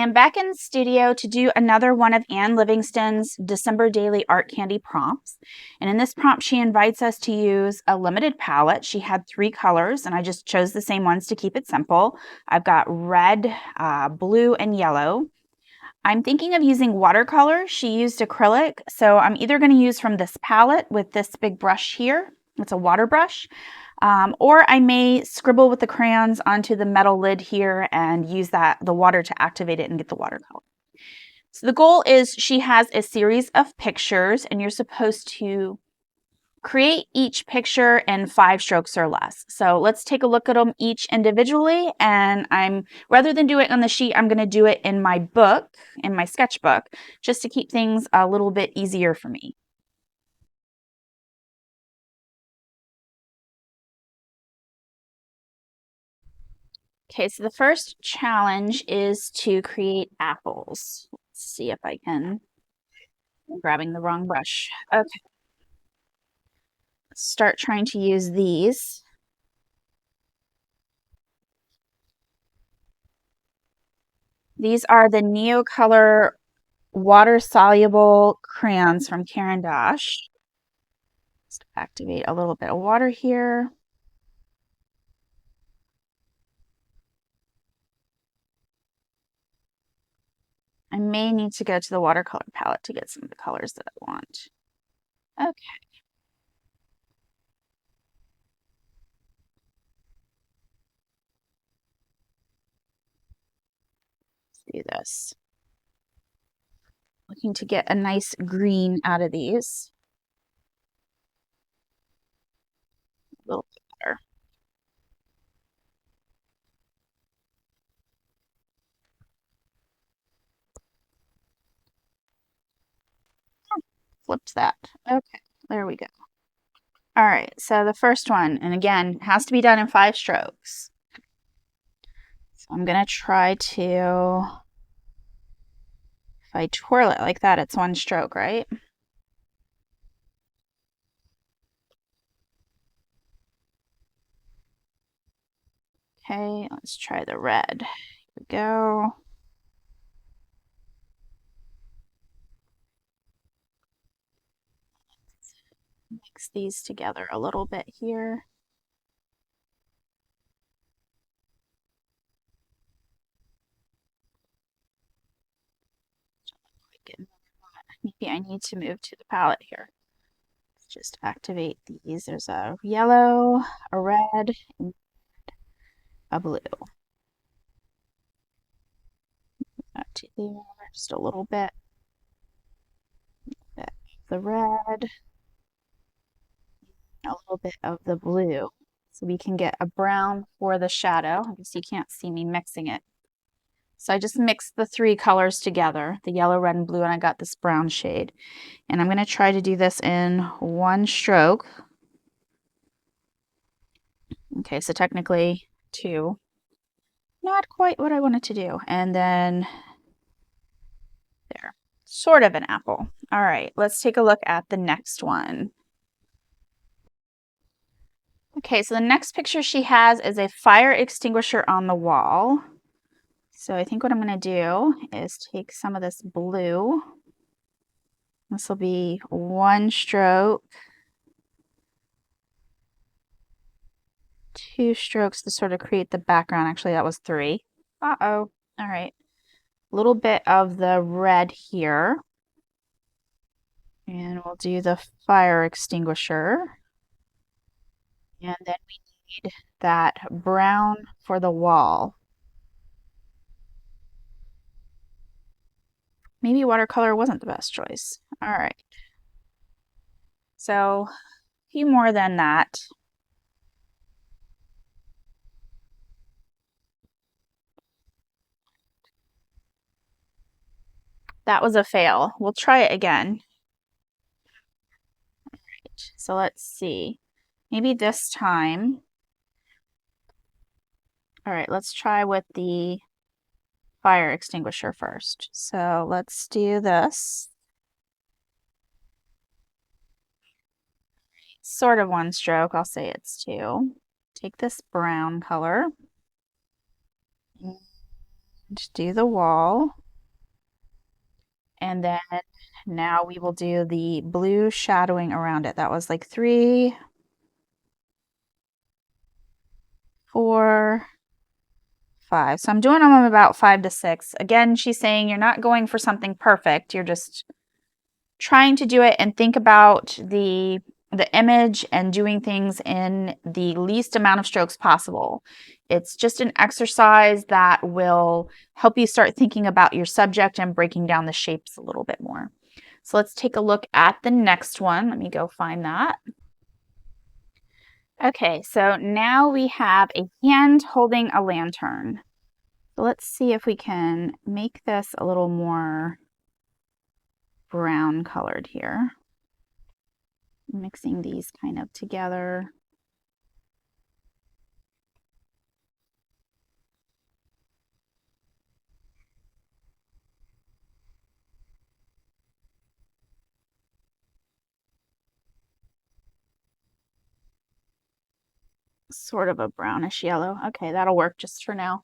am back in the studio to do another one of Anne Livingston's December Daily Art Candy prompts. And in this prompt, she invites us to use a limited palette. She had 3 colors, and I just chose the same ones to keep it simple. I've got red, blue, and yellow. I'm thinking of using watercolor. She used acrylic, so I'm either going to use from this palette with this big brush here. It's a water brush. Or I may scribble with the crayons onto the metal lid here and use the water to activate it and get the watercolor. So the goal is she has a series of pictures, and you're supposed to create each picture in 5 strokes or less. So let's take a look at them each individually, and rather than do it on the sheet, I'm going to do it in my book, in my sketchbook, just to keep things a little bit easier for me. Okay, so the first challenge is to create apples. Let's see if I can. I'm grabbing the wrong brush. Okay. Let's start trying to use these. These are the Neocolor water-soluble crayons from Caran d'Ache. Let's activate a little bit of water here. I may need to go to the watercolor palette to get some of the colors that I want. Okay. Let's do this. Looking to get a nice green out of these. A little bit better. Flipped that. Okay, there we go. All right, so the first one, and again, has to be done in 5 strokes. So I'm going to try to, if I twirl it like that, it's 1 stroke, right? Okay, let's try the red. Here we go. Mix these together a little bit here. Maybe I need to move to the palette here. Let's just activate these. There's a yellow, a red, and a blue. That to there, just a little bit. The red, a little bit of the blue, so we can get a brown for the shadow. I guess you can't see me mixing it. So I just mixed the 3 colors together, the yellow, red, and blue, and I got this brown shade. And I'm going to try to do this in 1 stroke. Okay, so technically 2. Not quite what I wanted to do. And then there, sort of an apple. All right, let's take a look at the next one. Okay, so the next picture she has is a fire extinguisher on the wall. So I think what I'm going to do is take some of this blue. This will be 1 stroke, 2 strokes to sort of create the background. Actually, that was 3. Uh-oh. All right. A little bit of the red here. And we'll do the fire extinguisher. And then we need that brown for the wall. Maybe watercolor wasn't the best choice. All right. So a few more than that. That was a fail. We'll try it again. All right. So let's see. Maybe this time. All right, let's try with the fire extinguisher first. So let's do this. Sort of 1 stroke, I'll say it's 2. Take this brown color. Just do the wall. And then now we will do the blue shadowing around it. That was like 3, 4, 5. So I'm doing them about 5 to 6. Again, she's saying you're not going for something perfect. You're just trying to do it and think about the image and doing things in the least amount of strokes possible. It's just an exercise that will help you start thinking about your subject and breaking down the shapes a little bit more. So let's take a look at the next one. Let me go find that. Okay, so now we have a hand holding a lantern. So let's see if we can make this a little more brown colored here. Mixing these kind of together. Sort of a brownish yellow. Okay, that'll work just for now.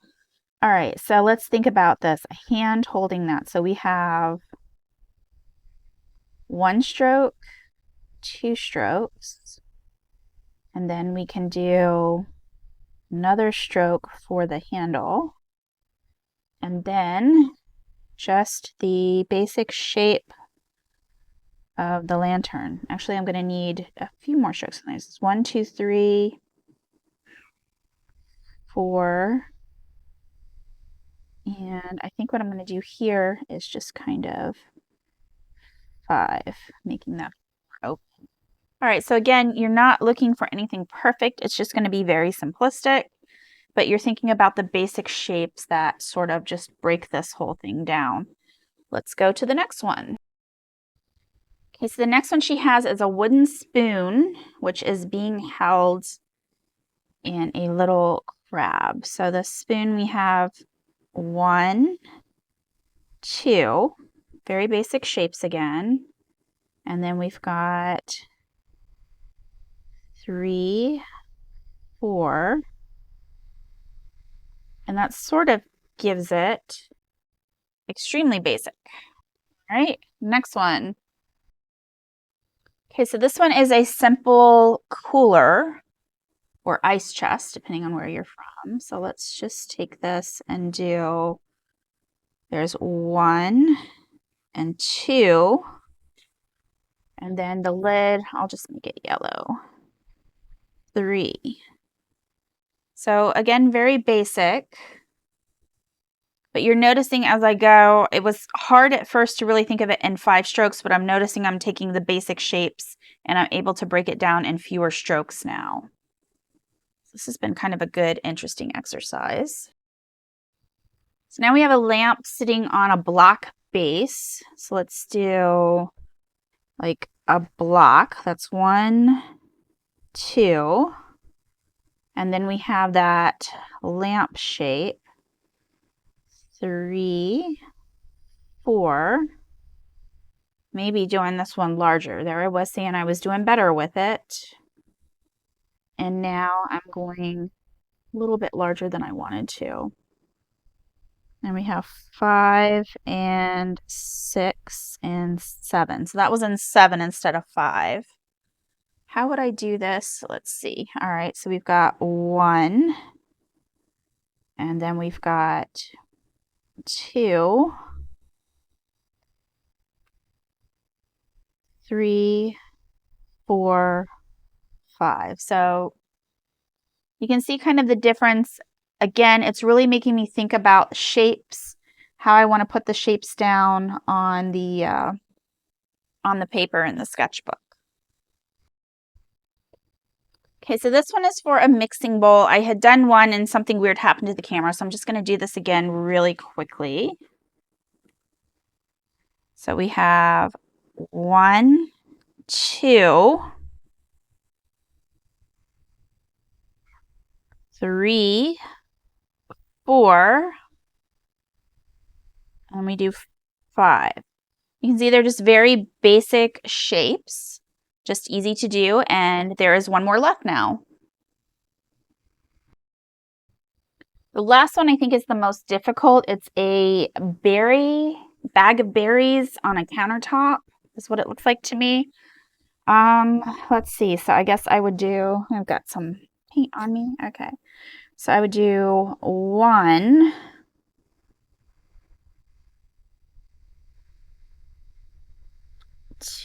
All right, so let's think about this. A hand holding that. So we have 1 stroke, 2 strokes, and then we can do another stroke for the handle, and then just the basic shape of the lantern. Actually, I'm going to need a few more strokes on this. 1, 2, 3, 4, and I think what I'm going to do here is just kind of 5, making that open. All right, so again, you're not looking for anything perfect. It's just going to be very simplistic, but you're thinking about the basic shapes that sort of just break this whole thing down. Let's go to the next one. Okay, so the next one she has is a wooden spoon, which is being held in a little crab. So the spoon we have 1, 2, very basic shapes again. And then we've got 3, 4, and that sort of gives it extremely basic. All right, next one. Okay, so this one is a simple cooler or ice chest, depending on where you're from. So let's just take this and do, there's 1 and 2, and then the lid, I'll just make it yellow, 3. So again, very basic, but you're noticing as I go, it was hard at first to really think of it in 5 strokes, but I'm noticing I'm taking the basic shapes and I'm able to break it down in fewer strokes now. This has been kind of a good, interesting exercise. So now we have a lamp sitting on a block base. So let's do like a block. That's 1, 2. And then we have that lamp shape. 3, 4. Maybe doing this one larger. There I was saying I was doing better with it. And now I'm going a little bit larger than I wanted to. And we have 5 and 6 and 7. So that was in 7 instead of 5. How would I do this? Let's see. All right, so we've got 1. And then we've got 2, 3, 4, 5. So you can see kind of the difference. Again, it's really making me think about shapes, how I want to put the shapes down on the paper in the sketchbook. Okay, so this one is for a mixing bowl. I had done one and something weird happened to the camera, so I'm just going to do this again really quickly. So we have 1, 2, 3, 4, and we do 5. You can see they're just very basic shapes, just easy to do, and there is one more left now. The last one I think is the most difficult. It's a bag of berries on a countertop is what it looks like to me. Let's see. So I guess I've got some paint on me. Okay. So I would do 1,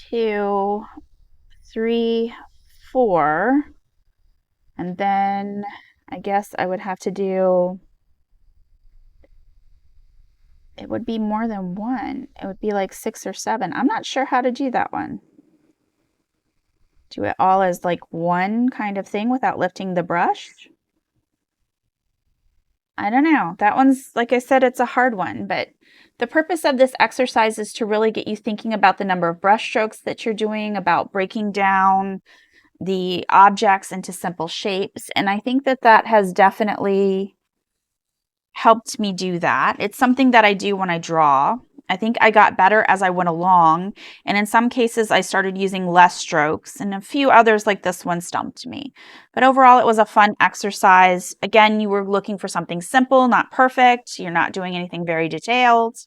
2, 3, 4, and then I guess I would have to do, it would be more than 1. It would be like 6 or 7. I'm not sure how to do that one. Do it all as like one kind of thing without lifting the brush. I don't know. That one's, like I said, it's a hard one, but the purpose of this exercise is to really get you thinking about the number of brush strokes that you're doing, about breaking down the objects into simple shapes. And I think that that has definitely helped me do that. It's something that I do when I draw. I think I got better as I went along, and in some cases I started using less strokes, and a few others like this one stumped me. But overall it was a fun exercise. Again, you were looking for something simple, not perfect. You're not doing anything very detailed.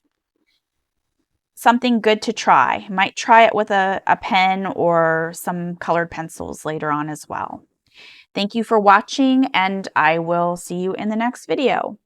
Something good to try. Might try it with a pen or some colored pencils later on as well. Thank you for watching, and I will see you in the next video.